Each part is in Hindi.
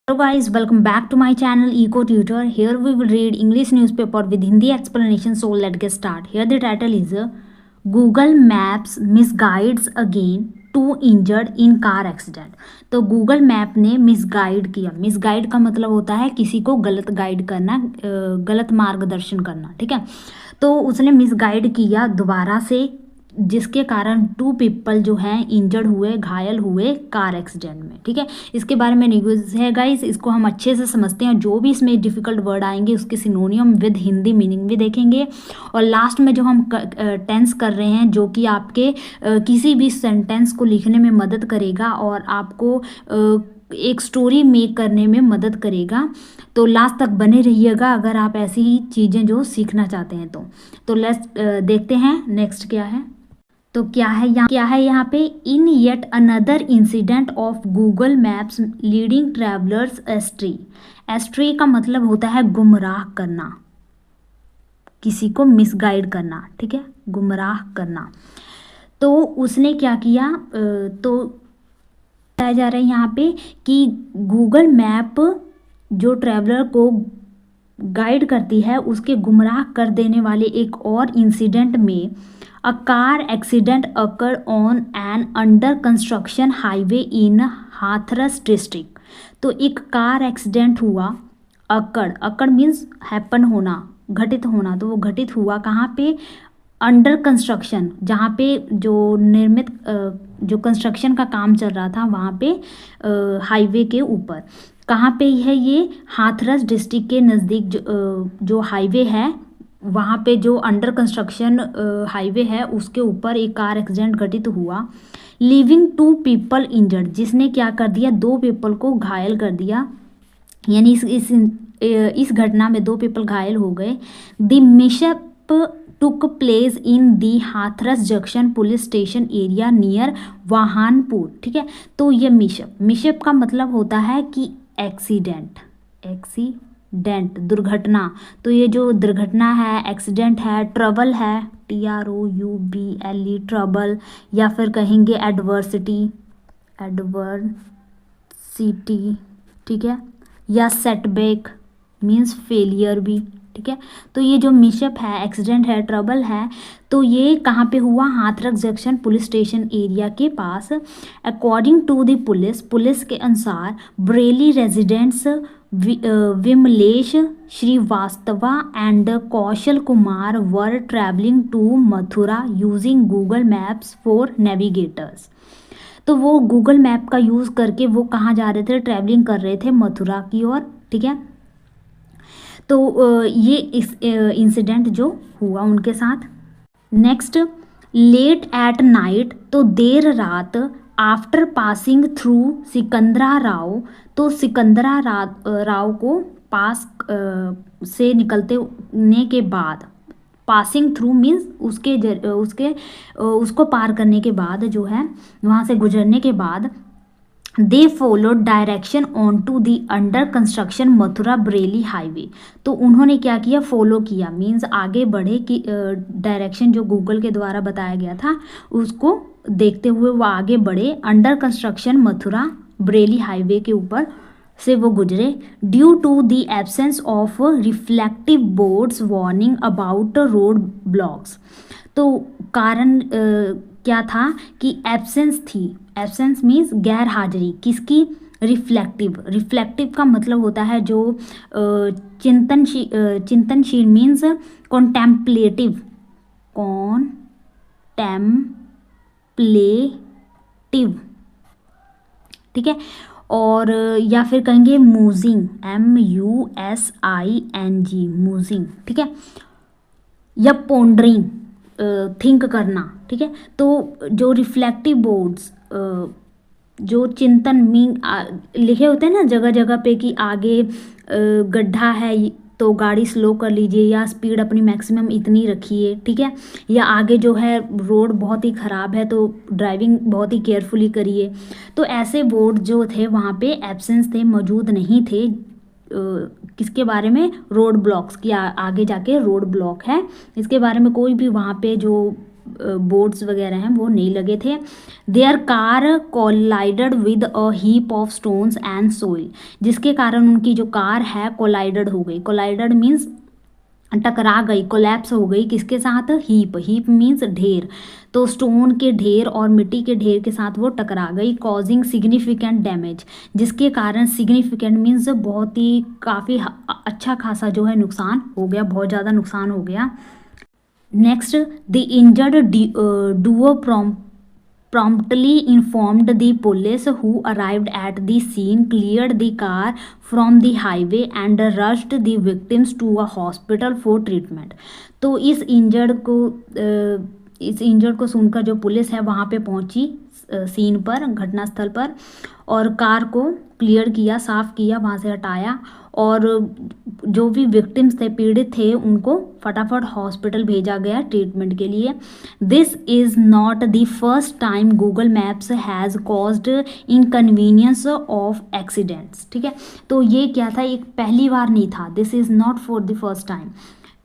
Hello guys, welcome back to my channel Eco Tutor. Here we will read English newspaper with Hindi explanation. So let's get start. Here the title is Google Maps misguides again, two injured in car accident. तो गूगल मैप ने मिसगाइड किया. मिसगाइड का मतलब होता है किसी को गलत गाइड करना, गलत मार्गदर्शन करना. ठीक है, तो उसने मिसगाइड किया दोबारा से, जिसके कारण 2 पीपल जो हैं इंजर्ड हुए, घायल हुए कार एक्सीडेंट में. ठीक है, इसके बारे में न्यूज़ है गाइस, इसको हम अच्छे से समझते हैं. जो भी इसमें डिफ़िकल्ट वर्ड आएंगे उसके सिनोनियम विद हिंदी मीनिंग भी देखेंगे. और लास्ट में जो हम टेंस कर रहे हैं, जो कि आपके किसी भी सेंटेंस को लिखने में मदद करेगा और आपको एक स्टोरी मेक करने में मदद करेगा. तो लास्ट तक बने रहिएगा अगर आप ऐसी ही चीज़ें जो सीखना चाहते हैं. तो लेट्स देखते हैं नेक्स्ट क्या है. तो क्या है यहाँ पे, in yet another incident of Google maps leading travellers astray. Astray का मतलब होता है गुमराह करना, किसी को मिसगाइड करना. ठीक है, गुमराह करना. तो उसने क्या किया, तो बताया जा रहा है यहाँ पे कि गूगल मैप जो ट्रैवलर को गाइड करती है उसके गुमराह कर देने वाले एक और इंसिडेंट में A car accident occurred on an under construction highway in Hathras district. तो एक कार एक्सीडेंट हुआ. अकड़ मीन्स हैपन होना, घटित होना. तो वो घटित हुआ कहाँ पे, अंडर कंस्ट्रक्शन, जहाँ पे जो निर्मित जो कंस्ट्रक्शन का काम चल रहा था वहाँ पे हाईवे के ऊपर. कहाँ पे है ये, हाथरस डिस्ट्रिक्ट के नज़दीक जो हाईवे है वहाँ पे, जो अंडर कंस्ट्रक्शन हाईवे है उसके ऊपर एक कार एक्सीडेंट घटित हुआ. लीविंग 2 पीपल इंजर्ड, जिसने क्या कर दिया, 2 पीपल को घायल कर दिया. यानी इस घटना में 2 पीपल घायल हो गए. The mishap took place in the Hathras junction police station area near Wahanpur. ठीक है, तो ये मिसहैप का मतलब होता है कि एक्सीडेंट, दुर्घटना. तो ये जो दुर्घटना है, एक्सीडेंट है, ट्रबल है, TROUBLE ट्रबल, या फिर कहेंगे एडवर्सिटी. ठीक है, या सेटबैक मीन्स फेलियर भी. ठीक है, तो ये जो मिसहैप है, एक्सीडेंट है, ट्रबल है, तो ये कहाँ पे हुआ, Hathras junction police station area के पास. अकॉर्डिंग टू द पुलिस के अनुसार Bareilly residents Vimlesh Srivastava and Kaushal Kumar were travelling to Mathura using Google Maps for navigators. तो वो गूगल मैप का यूज़ करके वो कहाँ जा रहे थे, ट्रैवलिंग कर रहे थे मथुरा की ओर. ठीक है, तो ये इस इंसिडेंट जो हुआ उनके साथ. नेक्स्ट, लेट एट नाइट, तो देर रात, after passing through Sikandra Rao. तो सिकंदरा राव को पास से निकलने के बाद, पासिंग थ्रू मीन्स उसको पार करने के बाद, जो है वहाँ से गुजरने के बाद, they followed direction on to the under construction Mathura Bareilly highway. तो उन्होंने क्या किया, फॉलो किया मीन्स आगे बढ़े कि डायरेक्शन जो गूगल के द्वारा बताया गया था उसको देखते हुए वो आगे बढ़े. Under construction Mathura Bareilly highway के ऊपर से वो गुजरे. Due to the absence of reflective boards warning about road blocks. तो कारण क्या था कि एब्सेंस थी. एब्सेंस मीन्स गैर हाजिरी, किसकी, रिफ्लेक्टिव का मतलब होता है जो चिंतनशील मीन्स कॉन्टेम्पलेटिव. ठीक है, और या फिर कहेंगे मूजिंग, MUSING, मूजिंग. ठीक है, या पोंडरिंग, थिंक करना. ठीक है, तो जो रिफ्लेक्टिव बोर्ड्स, जो चिंतन मीन लिखे होते हैं ना जगह जगह पे कि आगे गड्ढा है तो गाड़ी स्लो कर लीजिए, या स्पीड अपनी मैक्सिमम इतनी रखिए. ठीक है, या आगे जो है रोड बहुत ही ख़राब है तो ड्राइविंग बहुत ही केयरफुली करिए. तो ऐसे बोर्ड जो थे वहाँ पे एब्सेंस थे, मौजूद नहीं थे. किसके बारे में, रोड ब्लॉक्स की. आगे जाके रोड ब्लॉक है, इसके बारे में कोई भी वहाँ पे जो बोर्ड्स वगैरह हैं वो नहीं लगे थे। Their car collided with a heap of stones and soil, जिसके कारण उनकी जो कार है कोलाइडेड हो गई। कोलाइडेड मीन्स टकरा गई, कोलैप्स हो गई किसके साथ? हीप। हीप मीन्स ढेर, तो स्टोन के ढेर और मिट्टी के ढेर के साथ वो टकरा गई। कॉजिंग सिग्निफिकेंट डैमेज, जिसके कारण सिग्निफिकेंट मीन्स बहुत ही काफ़ी अच्छा खासा जो है नुकसान हो गया, बहुत ज़्यादा नुकसान हो गया। Next, the injured Duo promptly informed the police, who arrived at the scene, cleared the car from the highway and rushed the victims to a hospital for treatment। तो इस इंजर्ड को सुनकर जो पुलिस है वहाँ पे पहुँची सीन पर, घटनास्थल पर, और कार को क्लियर किया, साफ़ किया, वहाँ से हटाया, और जो भी विक्टिम्स थे, पीड़ित थे, उनको फटाफट हॉस्पिटल भेजा गया ट्रीटमेंट के लिए। This is not the first time Google maps has caused inconvenience of accidents. ठीक है, तो ये क्या था, एक पहली बार नहीं था। This is not for the first time,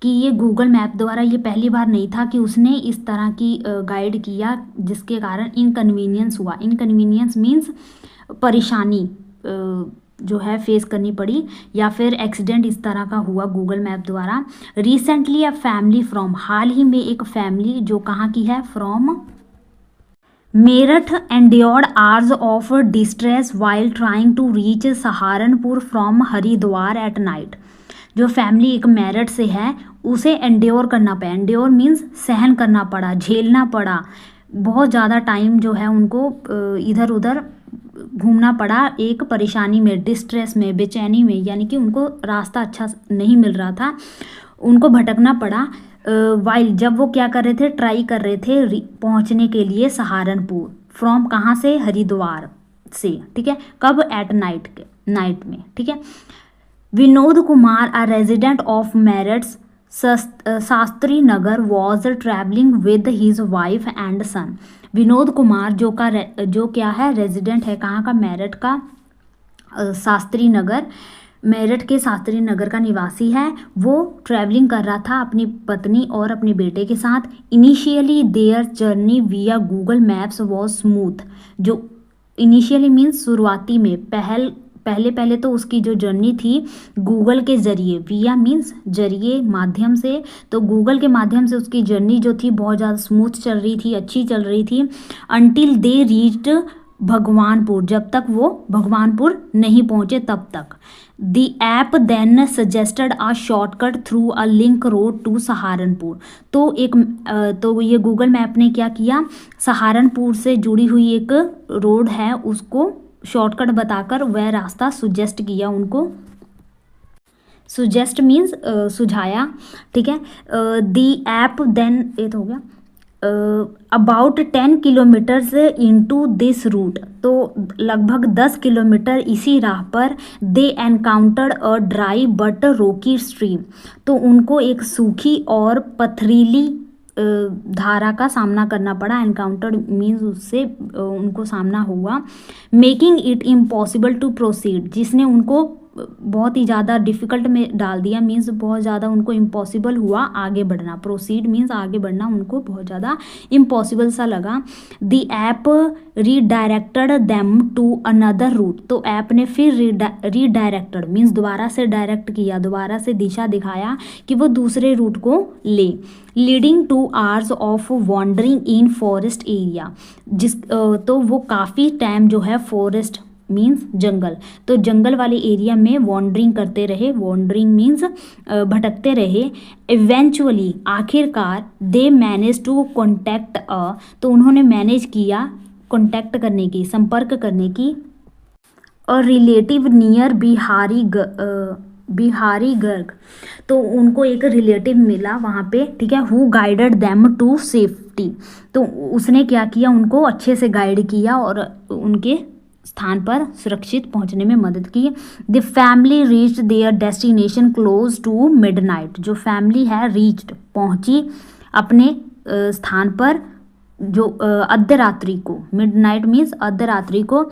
कि ये गूगल मैप द्वारा ये पहली बार नहीं था कि उसने इस तरह की गाइड किया जिसके कारण इनकन्वीनियंस हुआ। इनकन्वीनियंस मीन्स परेशानी जो है फेस करनी पड़ी, या फिर एक्सीडेंट इस तरह का हुआ गूगल मैप द्वारा। रिसेंटली अ फैमिली फ्रॉम, हाल ही में एक फैमिली जो कहाँ की है, from Meerut, endured hours of distress while trying to reach Saharanpur from Haridwar at night. जो फैमिली एक मेरठ से है उसे एंड्योर करना पड़ा। एंड्योर मीन्स सहन करना पड़ा, झेलना पड़ा, बहुत ज़्यादा टाइम जो है उनको इधर उधर घूमना पड़ा एक परेशानी में, डिस्ट्रेस में, बेचैनी में, यानी कि उनको रास्ता अच्छा नहीं मिल रहा था, उनको भटकना पड़ा। वाइल, जब वो क्या कर रहे थे, ट्राई कर रहे थे पहुंचने के लिए सहारनपुर, फ्रॉम कहाँ से, हरिद्वार से। ठीक है, कब, एट नाइट में। ठीक है। Vinod Kumar, a resident of Meerut Shastri Nagar, was travelling with his wife and son. Vinod Kumar जो क्या है, रेजिडेंट है कहाँ का, मेरठ का, शास्त्री नगर, मेरठ के शास्त्री नगर का निवासी है। वो ट्रैवलिंग कर रहा था अपनी पत्नी और अपने बेटे के साथ। इनिशियली देयर जर्नी विया गूगल मैप्स वॉज स्मूथ। जो इनिशियली मीन्स शुरुआती में, पहले तो उसकी जो जर्नी थी गूगल के ज़रिए, विया मीन्स जरिए, माध्यम से, तो गूगल के माध्यम से उसकी जर्नी जो थी बहुत ज़्यादा स्मूथ चल रही थी, अच्छी चल रही थी। अनटिल दे रीच्ड भगवानपुर, जब तक वो भगवानपुर नहीं पहुँचे तब तक। The app then suggested a shortcut through a link road to Saharanpur. तो ये गूगल मैप ने क्या किया, सहारनपुर से जुड़ी हुई एक रोड है उसको शॉर्टकट बताकर वह रास्ता सुजेस्ट किया उनको। सुजेस्ट मीन्स सुझाया। ठीक है। दी ऐप देन, ये तो हो गया, about 10 kilometres into this route, तो लगभग 10 किलोमीटर इसी राह पर they encountered a dry but rocky stream, तो उनको एक सूखी और पथरीली धारा का सामना करना पड़ा। एनकाउंटर मीन्स उससे उनको सामना हुआ। Making it impossible to proceed, जिसने उनको बहुत ही ज़्यादा डिफ़िकल्ट में डाल दिया, मीन्स बहुत ज़्यादा उनको इम्पॉसिबल हुआ आगे बढ़ना। प्रोसीड मीन्स आगे बढ़ना उनको बहुत ज़्यादा इम्पॉसिबल सा लगा। The app redirected them to another route, तो ऐप ने फिर रीडायरेक्टेड मीन्स दोबारा से डायरेक्ट किया, दोबारा से दिशा दिखाया कि वो दूसरे रूट को ले। Leading to hours of wandering in forest area, तो वो काफ़ी टाइम जो है, फॉरेस्ट मीन्स जंगल, तो जंगल वाले एरिया में वॉन्डरिंग करते रहे। वॉन्डरिंग मीन्स भटकते रहे। इवेंचुअली, आखिरकार, दे मैनेज टू कॉन्टैक्ट तो उन्होंने मैनेज किया कॉन्टैक्ट करने की, संपर्क करने की, और रिलेटिव नियर बिहारी गर्ग, तो उनको एक रिलेटिव मिला वहाँ पे। ठीक है। Who guided them to safety, तो उसने क्या किया, उनको अच्छे से गाइड किया और उनके स्थान पर सुरक्षित पहुंचने में मदद की। The family reached their destination close to midnight, जो फैमिली है रीच्ड पहुंची अपने स्थान पर जो अर्धरात्रि को, मिडनाइट मीन्स अर्धरात्रि को,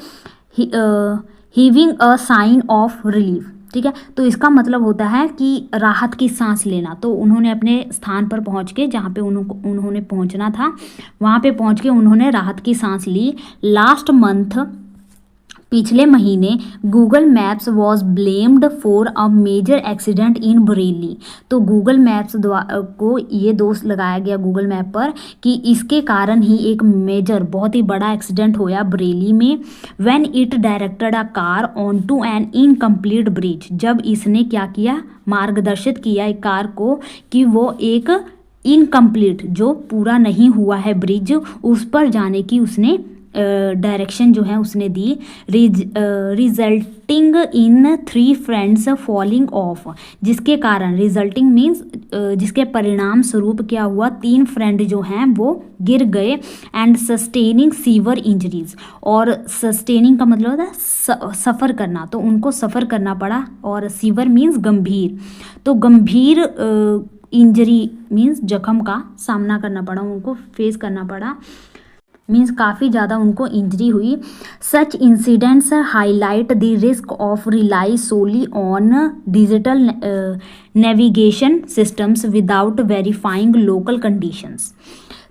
heaving a sign of relief, ठीक है। तो इसका मतलब होता है कि राहत की सांस लेना। तो उन्होंने अपने स्थान पर पहुंच के, जहाँ पे उन्होंने पहुंचना था, वहाँ पे पहुंच के उन्होंने राहत की सांस ली। लास्ट मंथ, पिछले महीने, Google Maps was blamed for a major accident in Bareilly. तो गूगल मैप्स को ये दोष लगाया गया गूगल मैप पर कि इसके कारण ही एक मेजर, बहुत ही बड़ा एक्सीडेंट होया बरेली में। When it directed a car on to an incomplete bridge. जब इसने क्या किया, मार्गदर्शित किया एक कार को कि वो एक इनकम्प्लीट, जो पूरा नहीं हुआ है ब्रिज, उस पर जाने की उसने डायरेक्शन जो है उसने दी। Resulting in 3 friends falling off. जिसके कारण, रिजल्टिंग मीन्स जिसके परिणाम स्वरूप क्या हुआ, 3 फ्रेंड जो हैं वो गिर गए। And sustaining sewer injuries. और सस्टेनिंग का मतलब होता है सफ़र करना, तो उनको सफ़र करना पड़ा। और सीवर मीन्स गंभीर, तो गंभीर इंजरी मीन्स जख्म का सामना करना पड़ा, उनको फेस करना पड़ा, मीन्स काफ़ी ज़्यादा उनको इंजरी हुई। Such incidents highlight the risk of rely solely on digital navigation systems without verifying local conditions.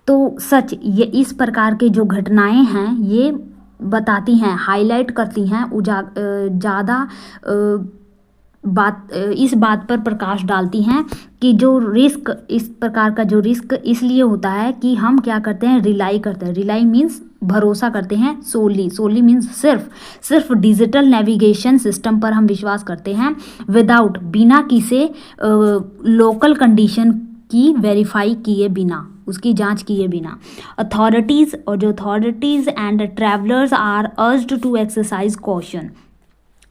तो सच, ये इस प्रकार के जो घटनाएं हैं ये बताती हैं, हाईलाइट करती हैं, ज़्यादा इस बात पर प्रकाश डालती हैं कि जो रिस्क, इस प्रकार का जो रिस्क इसलिए होता है कि हम क्या करते हैं, रिलाई करते हैं। रिलाई मीन्स भरोसा करते हैं। सोली मीन्स सिर्फ डिजिटल नेविगेशन सिस्टम पर हम विश्वास करते हैं। विदाउट, बिना किसी लोकल कंडीशन की वेरीफाई किए बिना, उसकी जांच किए बिना। अथॉरिटीज़, और जो authorities and travellers are urged to exercise caution.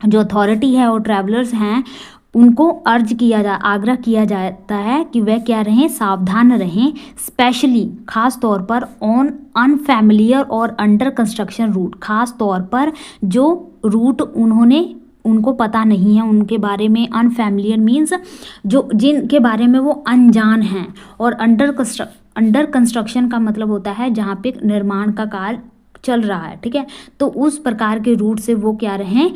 जो अथॉरिटी है और ट्रैवलर्स हैं उनको आग्रह किया जाता है कि वह क्या रहें, सावधान रहें। स्पेशली, खास तौर पर, ऑन अनफैमिलियर और अंडर कंस्ट्रक्शन रूट। खास तौर पर जो रूट उनको पता नहीं है, उनके बारे में, अनफैमिलियर मीन्स जो जिनके बारे में वो अनजान हैं। और अंडर कंस्ट्रक्शन का मतलब होता है जहाँ पे निर्माण का कार्य चल रहा है, ठीक है। तो उस प्रकार के रूट से वो क्या रहें,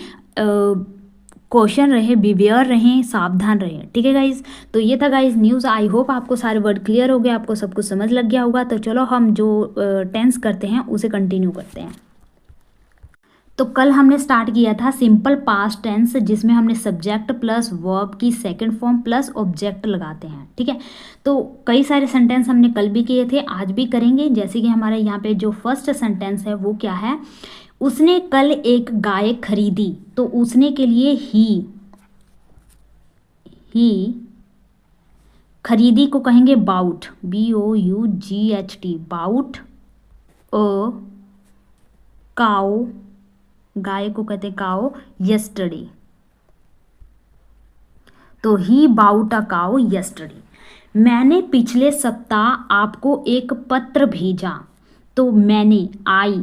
कॉशन रहे, बिवेयर रहें, सावधान रहें, ठीक है गाइज। तो ये था गाइज न्यूज़। आई होप आपको सारे वर्ड क्लियर हो गए, आपको सब कुछ समझ लग गया होगा। तो चलो हम जो टेंस करते हैं उसे कंटिन्यू करते हैं। तो कल हमने स्टार्ट किया था सिंपल पास्ट टेंस, जिसमें हमने सब्जेक्ट प्लस वर्ब की सेकंड फॉर्म प्लस ऑब्जेक्ट लगाते हैं, ठीक है। तो कई सारे सेंटेंस हमने कल भी किए थे, आज भी करेंगे। जैसे कि हमारे यहाँ पे जो फर्स्ट सेंटेंस है वो क्या है, उसने कल एक गाय खरीदी। तो उसने के लिए ही खरीदी को कहेंगे bought, BOUGHT, bought. A cow, गाय को कहते हैं काउ, यस्टरडे। तो he bought a cow yesterday. मैंने पिछले सप्ताह आपको एक पत्र भेजा। तो मैंने, आई,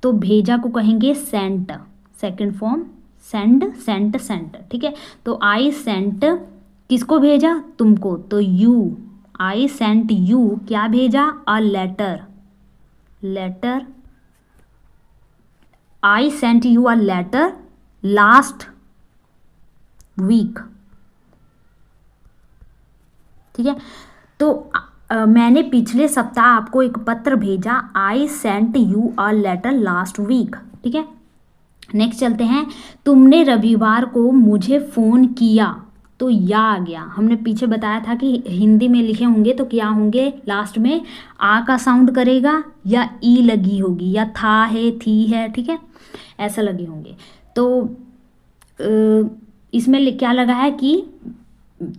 तो भेजा को कहेंगे सेंट, सेकंड फॉर्म सेंट, ठीक है। तो आई सेंट, किसको भेजा, तुमको, तो यू, आई सेंट यू, क्या भेजा, a letter, I sent you a letter last week, ठीक है। तो मैंने पिछले सप्ताह आपको एक पत्र भेजा, I sent you a letter last week, ठीक है। नेक्स्ट चलते हैं, तुमने रविवार को मुझे फ़ोन किया। तो या आ गया, हमने पीछे बताया था कि हिंदी में लिखे होंगे तो क्या होंगे, लास्ट में आ का साउंड करेगा या ई लगी होगी, या था है, थी है, ठीक है, ऐसा लगे होंगे। तो इसमें क्या लगा है कि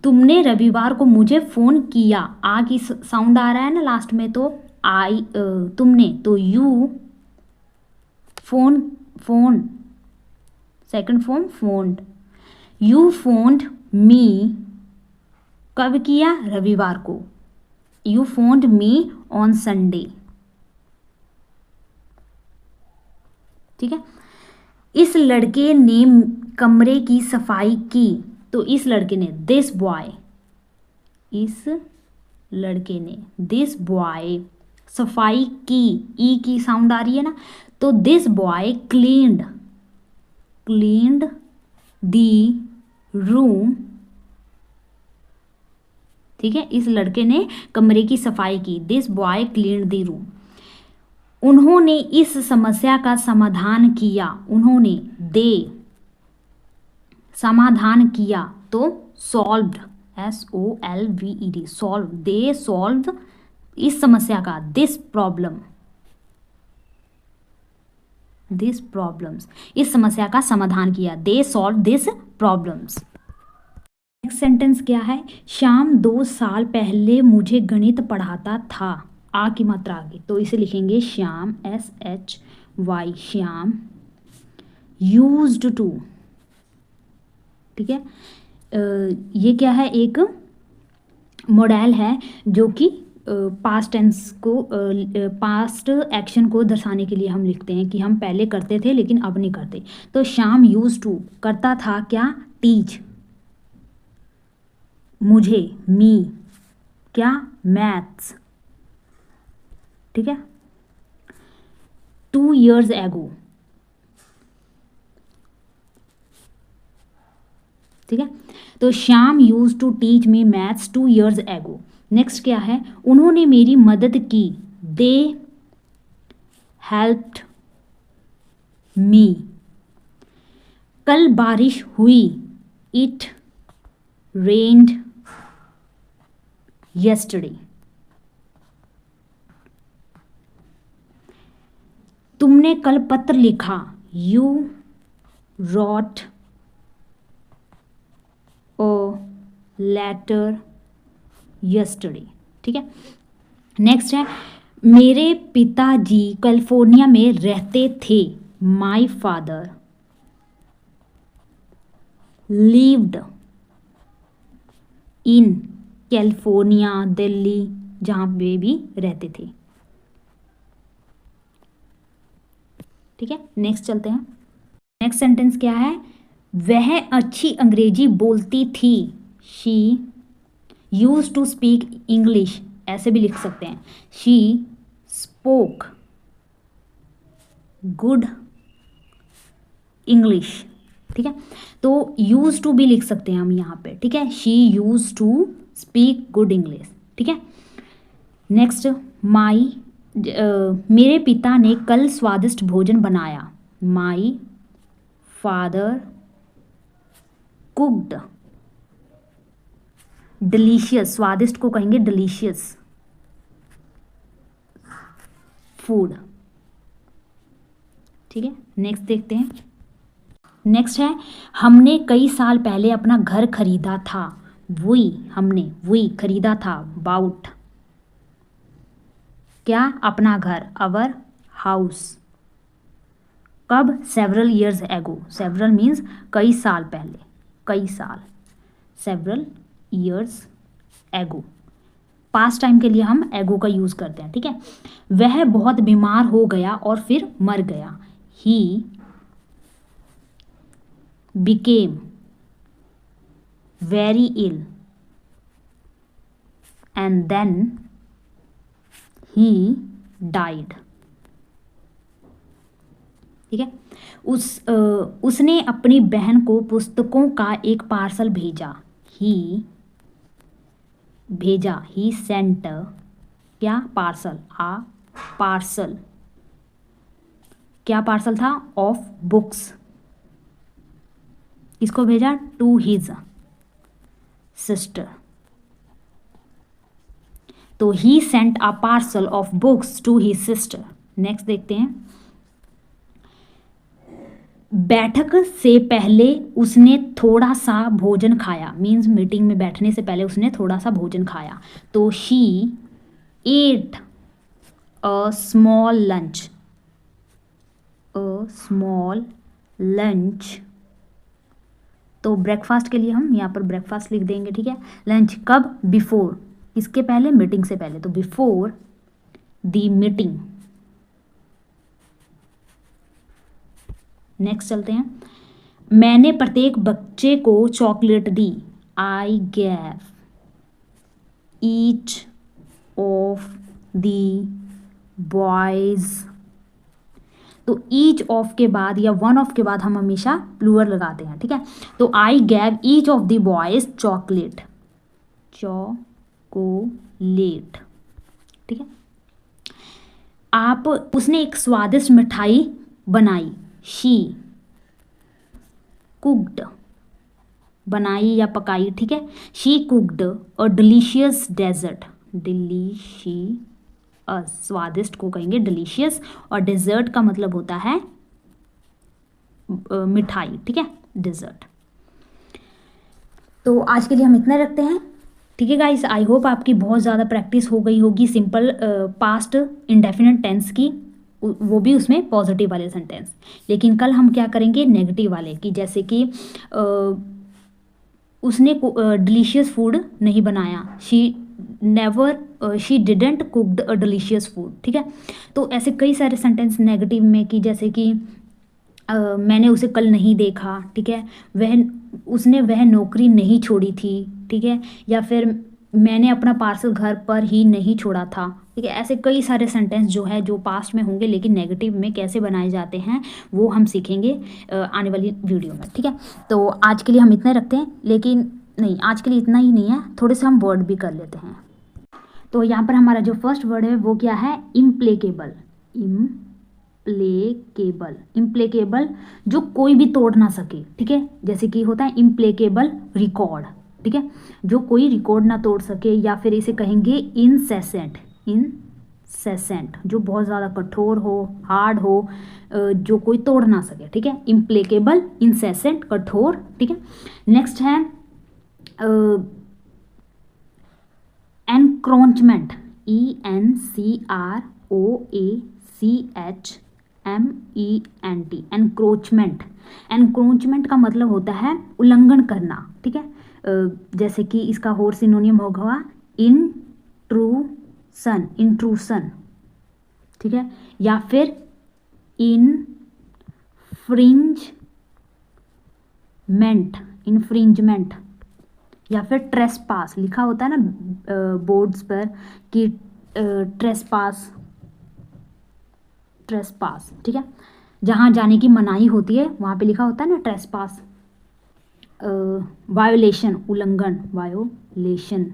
तुमने रविवार को मुझे फ़ोन किया, आ की साउंड आ रहा है ना लास्ट में, तो आई, तुमने, तो you, phone second form phoned, you phoned me, कब किया, रविवार को, you phoned me on Sunday, ठीक है। इस लड़के ने कमरे की सफाई की। तो इस लड़के ने, दिस बॉय, इस लड़के ने, दिस बॉय, सफाई की, ई की साउंड आ रही है ना, तो this boy cleaned the room, ठीक है, इस लड़के ने कमरे की सफाई की। This boy clean the room. उन्होंने इस समस्या का समाधान किया। उन्होंने, दे, समाधान किया तो solved, SOLVED, solve, they solve इस समस्या का, दिस प्रॉब्लम्स, इस समस्या का समाधान किया। They solve this problems. Next sentence क्या है? श्याम 2 साल पहले मुझे गणित पढ़ाता था। आ की मात्रा आगे, तो इसे लिखेंगे Shyam, SHY, Shyam, used to, ठीक है। ये क्या है? एक मॉडल है जो कि पास्ट टेंस को, पास्ट एक्शन को दर्शाने के लिए हम लिखते हैं कि हम पहले करते थे लेकिन अब नहीं करते। तो श्याम यूज्ड टू, करता था क्या? टीच, मुझे, मी, क्या? मैथ्स, ठीक है। 2 years ago, ठीक है। तो Shyam use to teach me maths 2 years ago। नेक्स्ट क्या है? उन्होंने मेरी मदद की। They helped me. कल बारिश हुई। It rained yesterday। तुमने कल पत्र लिखा। You wrote a letter yesterday, ठीक है। नेक्स्ट है, मेरे पिताजी कैलिफोर्निया में रहते थे। My father lived in California, Delhi, जहाँ पे भी रहते थे, ठीक है। नेक्स्ट चलते हैं। नेक्स्ट सेंटेंस क्या है? वह अच्छी अंग्रेजी बोलती थी। She use to speak English, ऐसे भी लिख सकते हैं। शी स्पोक गुड इंग्लिश, ठीक है। तो यूज टू भी लिख सकते हैं हम यहाँ पे, ठीक है। She use to speak good English, ठीक है। नेक्स्ट, माई, मेरे पिता ने कल स्वादिष्ट भोजन बनाया। माई फादर कुक्ड डिलीशियस, स्वादिष्ट को कहेंगे डिलीशियस फूड, ठीक है। नेक्स्ट देखते हैं। नेक्स्ट है, हमने कई साल पहले अपना घर खरीदा था। वी खरीदा था। बाउट, क्या? अपना घर, अवर हाउस। कब? Several years ago. Several means कई साल पहले, कई साल, several years ago. Past time के लिए हम एगो का यूज करते हैं, ठीक है। वह बहुत बीमार हो गया और फिर मर गया। He became very ill and then he died, ठीक है। उसने अपनी बहन को पुस्तकों का एक पार्सल भेजा। ही सेंट, क्या? पार्सल, आ पार्सल, क्या पार्सल था? Of books. किसको भेजा? To his sister. तो he sent a parcel of books to his sister. Next देखते हैं। बैठक से पहले उसने थोड़ा सा भोजन खाया। मीन्स मीटिंग में बैठने से पहले उसने थोड़ा सा भोजन खाया। तो she at a small lunch. तो ब्रेकफास्ट के लिए हम यहाँ पर ब्रेकफास्ट लिख देंगे, ठीक है। लंच कब? बिफोर, इसके पहले, मीटिंग से पहले, तो बिफोर द मीटिंग। नेक्स्ट चलते हैं। मैंने प्रत्येक बच्चे को chocolate the. I gave each of the boys तो ईच ऑफ के बाद या वन ऑफ के बाद हम हमेशा प्लूरल लगाते हैं, ठीक है। तो I gave each of the boys chocolate, chocolate, ठीक है। उसने एक स्वादिष्ट मिठाई बनाई, शी कुक्ड, बनाई या पकाई, ठीक है। शी कुक्ड और डिलीशियस डेजर्ट, डिलीशियस स्वादिष्ट को कहेंगे डिलीशियस, और डेजर्ट का मतलब होता है मिठाई, ठीक है, डेजर्ट। तो आज के लिए हम इतना रखते हैं, ठीक है गाइस। आई होप आपकी बहुत ज़्यादा प्रैक्टिस हो गई होगी सिंपल पास्ट इंडेफिनिट टेंस की, वो भी उसमें पॉजिटिव वाले सेंटेंस। लेकिन कल हम क्या करेंगे, नेगेटिव वाले की, जैसे कि उसने डिलीशियस फूड नहीं बनाया, she didn't cooked a delicious food, ठीक है। तो ऐसे कई सारे सेंटेंस नेगेटिव में कि जैसे कि मैंने उसे कल नहीं देखा, ठीक है, उसने वह नौकरी नहीं छोड़ी थी, ठीक है, या फिर मैंने अपना पार्सल घर पर ही नहीं छोड़ा था, ठीक है। ऐसे कई सारे सेंटेंस जो है जो पास्ट में होंगे लेकिन नेगेटिव में कैसे बनाए जाते हैं वो हम सीखेंगे आने वाली वीडियो में, ठीक है। तो आज के लिए हम इतने रखते हैं, लेकिन नहीं, आज के लिए इतना ही नहीं है, थोड़े से हम वर्ड भी कर लेते हैं। तो यहाँ पर हमारा जो फर्स्ट वर्ड है वो क्या है, इम्प्लेकेबल, इम्प्लेकेबल जो कोई भी तोड़ ना सके, ठीक है। जैसे कि होता है इम्प्लेकेबल रिकॉर्ड, ठीक है, जो कोई रिकॉर्ड ना तोड़ सके, या फिर इसे कहेंगे इनसेसेंट, जो बहुत ज़्यादा कठोर हो, हार्ड हो, जो कोई तोड़ ना सके, ठीक है। इम्प्लेकेबल, इनसेसेंट, कठोर, ठीक है। नेक्स्ट है एनक्रोचमेंट, ENCROACHMENT, एनक्रोचमेंट का मतलब होता है उल्लंघन करना, ठीक है। जैसे कि इसका और सिनोनियम होगा इंट्रूसन, ठीक है, या फिर इन्फ्रिंजमेंट, या फिर ट्रेसपास, लिखा होता है ना बोर्ड्स पर कि ट्रेसपास, ठीक है, जहाँ जाने की मनाही होती है वहाँ पे लिखा होता है ना ट्रेसपास। वायोलेशन, उल्लंघन, वायोलेशन,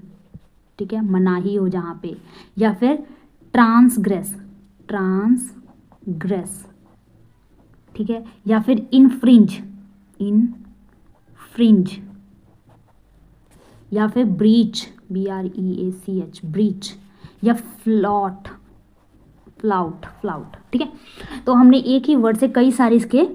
ठीक है, मनाही हो जहाँ पे, या फिर ट्रांसग्रेस, ठीक है, या फिर इन्फ्रिंज, या फिर ब्रीच, BREACH, ब्रीच, या फ्लाउट, ठीक है। तो हमने एक ही वर्ड से कई सारे इसके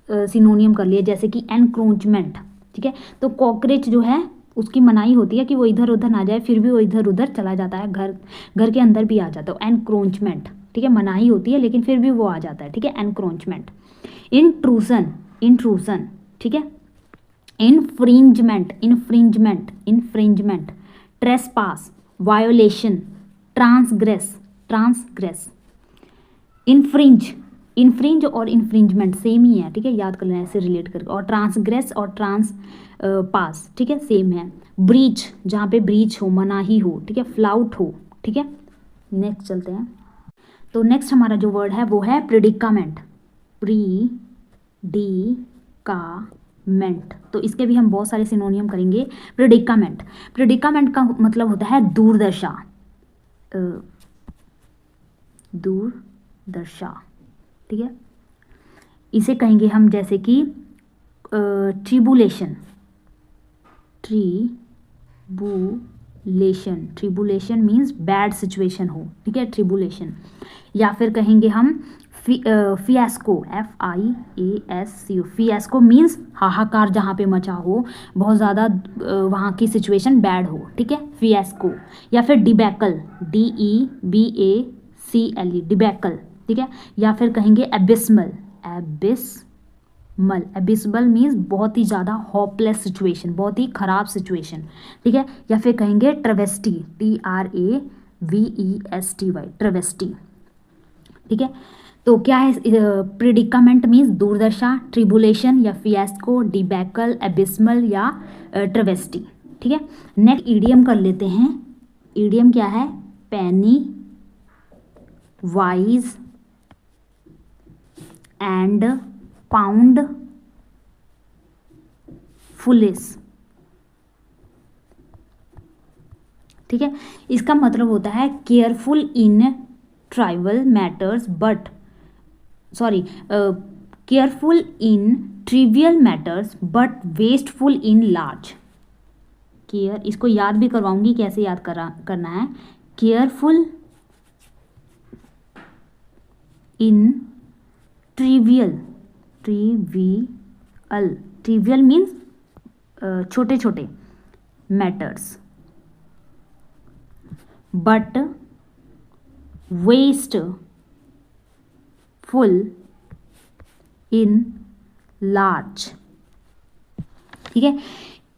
सिनोनियम कर लिए, जैसे कि एनक्रोचमेंट, ठीक है। तो कॉकरोच जो है उसकी मनाही होती है कि वो इधर उधर ना जाए, फिर भी वो इधर उधर चला जाता है, घर के अंदर भी आ जाता है, एनक्रोचमेंट, ठीक है, मनाही होती है लेकिन फिर भी वो आ जाता है, ठीक है, एनक्रोचमेंट। इंट्रूसन, ठीक है। Infringement, trespass, violation, transgress, infringe और इन्फ्रिंजमेंट सेम ही है, ठीक है, याद कर लेना ऐसे रिलेट करके। और ट्रांसग्रेस और पास, ठीक है, सेम है। ब्रीच, जहाँ पे ब्रीच हो, मनाही हो, ठीक है, फ्लाउट हो, ठीक है। नेक्स्ट चलते हैं। तो नेक्स्ट हमारा जो वर्ड है वो है प्रेडिकामेंट, तो इसके भी हम बहुत सारे सिनोनियम करेंगे। प्रेडिकामेंट का मतलब होता है दूरदशा, ठीक है। इसे कहेंगे हम जैसे कि ट्रिबुलेशन मीन्स बैड सिचुएशन हो, ठीक है, ट्रिबुलेशन। या फिर कहेंगे हम फियास्को, FIASCO, फियास्को मीन्स हाहाकार, जहाँ पे मचा हो, बहुत ज़्यादा वहाँ की सिचुएशन बैड हो, ठीक है, फियास्को। या फिर डिबैकल, DEBACLE, डिबैकल, ठीक है। या फिर कहेंगे एबिस्मल मीन्स बहुत ही ज़्यादा होपलेस सिचुएशन, बहुत ही ख़राब सिचुएशन, ठीक है। या फिर कहेंगे ट्रेवेस्टी, TRAVESTY, ट्रेवेस्टी, ठीक है। तो क्या है, प्रेडिकामेंट मीन्स दूरदशा, ट्रिबुलेशन या फियास्को, डिबैकल, एबिस्मल या ट्रेवेस्टी, ठीक है। नेक्स्ट ईडियम कर लेते हैं। ईडियम क्या है, penny wise, and pound foolish. ठीक है, इसका मतलब होता है careful in trivial matters but careful in trivial matters but wasteful in large. Care, इसको याद भी करवाऊंगी कैसे याद करना है। केयरफुल इन ट्रिवियल मीन्स छोटे छोटे matters, but wasteful in large. ठीक है,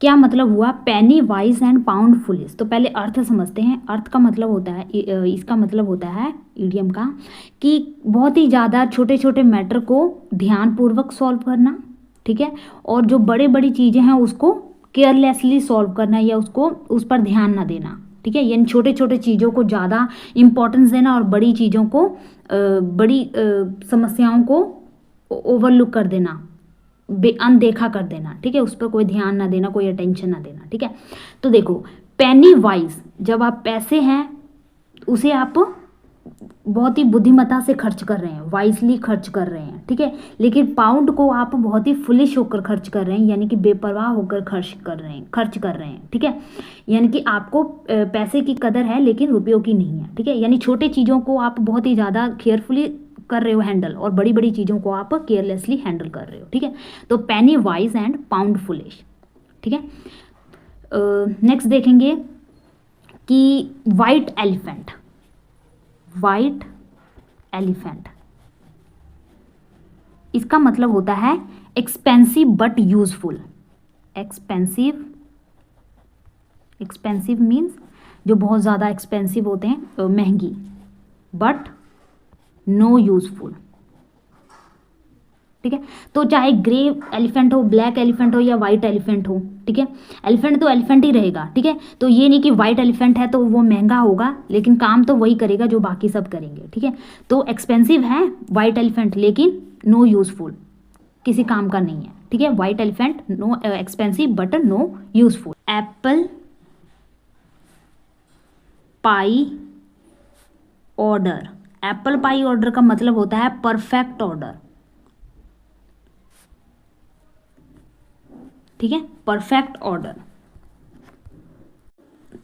क्या मतलब हुआ, पेनी वाइज एंड पाउंड फुलिश। तो पहले अर्थ समझते हैं। अर्थ का मतलब होता है, इसका मतलब होता है इडियम का, कि बहुत ही ज़्यादा छोटे छोटे मैटर को ध्यानपूर्वक सॉल्व करना। ठीक है, और जो बड़े बड़ी चीज़ें हैं उसको केयरलेसली सॉल्व करना या उसको उस पर ध्यान ना देना। ठीक है, यानी छोटे छोटे चीज़ों को ज़्यादा इम्पोर्टेंस देना और बड़ी चीज़ों को बड़ी समस्याओं को ओवरलुक कर देना, अनदेखा कर देना। ठीक है, उस पर कोई ध्यान ना देना, कोई अटेंशन ना देना। ठीक है, तो देखो पेनी वाइज, जब आप पैसे हैं उसे आप बहुत ही बुद्धिमत्ता से खर्च कर रहे हैं, वाइजली खर्च कर रहे हैं। ठीक है, लेकिन पाउंड को आप बहुत ही फुलिश होकर खर्च कर रहे हैं, यानी कि बेपरवाह होकर खर्च कर रहे हैं। ठीक है, यानी कि आपको पैसे की कदर है लेकिन रुपयों की नहीं है। ठीक है, यानी छोटे चीज़ों को आप बहुत ही ज़्यादा केयरफुली कर रहे हो हैंडल, और बड़ी बड़ी चीज़ों को आप केयरलेसली हैंडल कर रहे हो। ठीक है, तो पेनी वाइज एंड पाउंड फुलिश। ठीक है, नेक्स्ट देखेंगे कि वाइट एलिफेंट। वाइट एलिफेंट, इसका मतलब होता है expensive but useful. Expensive means जो बहुत ज़्यादा एक्सपेंसिव होते हैं, महंगी, बट नो यूजफुल। ठीक है, तो चाहे ग्रे एलिफेंट हो, ब्लैक एलिफेंट हो या वाइट एलिफेंट हो। ठीक है, एलिफेंट तो एलिफेंट ही रहेगा। ठीक है, तो ये नहीं कि वाइट एलिफेंट है तो वो महंगा होगा, लेकिन काम तो वही करेगा जो बाकी सब करेंगे। ठीक है, तो एक्सपेंसिव है वाइट एलिफेंट लेकिन नो यूजफुल, किसी काम का नहीं है। ठीक है, white elephant no expensive but no useful. Apple pie order. Apple pie order का मतलब होता है परफेक्ट ऑर्डर। ठीक है, परफेक्ट ऑर्डर।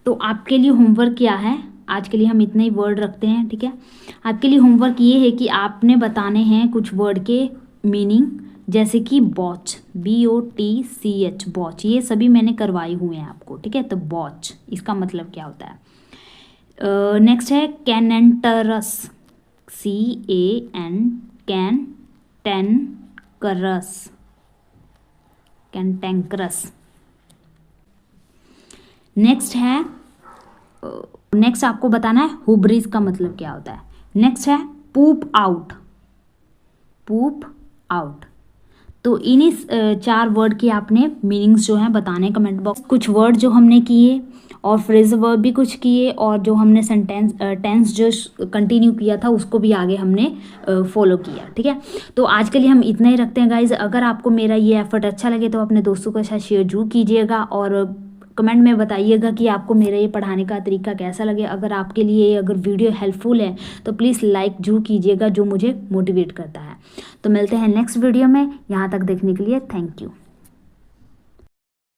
तो आपके लिए होमवर्क क्या है, आज के लिए हम इतने ही वर्ड रखते हैं। ठीक है, आपके लिए होमवर्क ये है कि आपने बताने हैं कुछ वर्ड के मीनिंग, जैसे कि बॉच, BOTCH, बॉच, ये सभी मैंने करवाए हुए हैं आपको। ठीक है, तो बॉच इसका मतलब क्या होता है। नेक्स्ट है कैनेंटरस, कैंटेंक्रस। नेक्स्ट आपको बताना है हुब्रिस का मतलब क्या होता है। नेक्स्ट है पूप आउट। तो इन्हीं 4 वर्ड की आपने मीनिंग्स जो हैं बताने कमेंट बॉक्स। कुछ वर्ड जो हमने किए और फ्रेज वर्ब भी कुछ किए, और जो हमने टेंस जो कंटिन्यू किया था उसको भी आगे हमने फॉलो किया। ठीक है, तो आज के लिए हम इतना ही रखते हैं गाइज। अगर आपको मेरा ये एफर्ट अच्छा लगे तो अपने दोस्तों के साथ शेयर जरूर कीजिएगा, और कमेंट में बताइएगा कि आपको मेरा ये पढ़ाने का तरीका कैसा लगे। अगर आपके लिए अगर वीडियो हेल्पफुल है तो प्लीज़ लाइक जरूर कीजिएगा, जो मुझे मोटिवेट करता है। तो मिलते हैं नेक्स्ट वीडियो में। यहाँ तक देखने के लिए थैंक यू।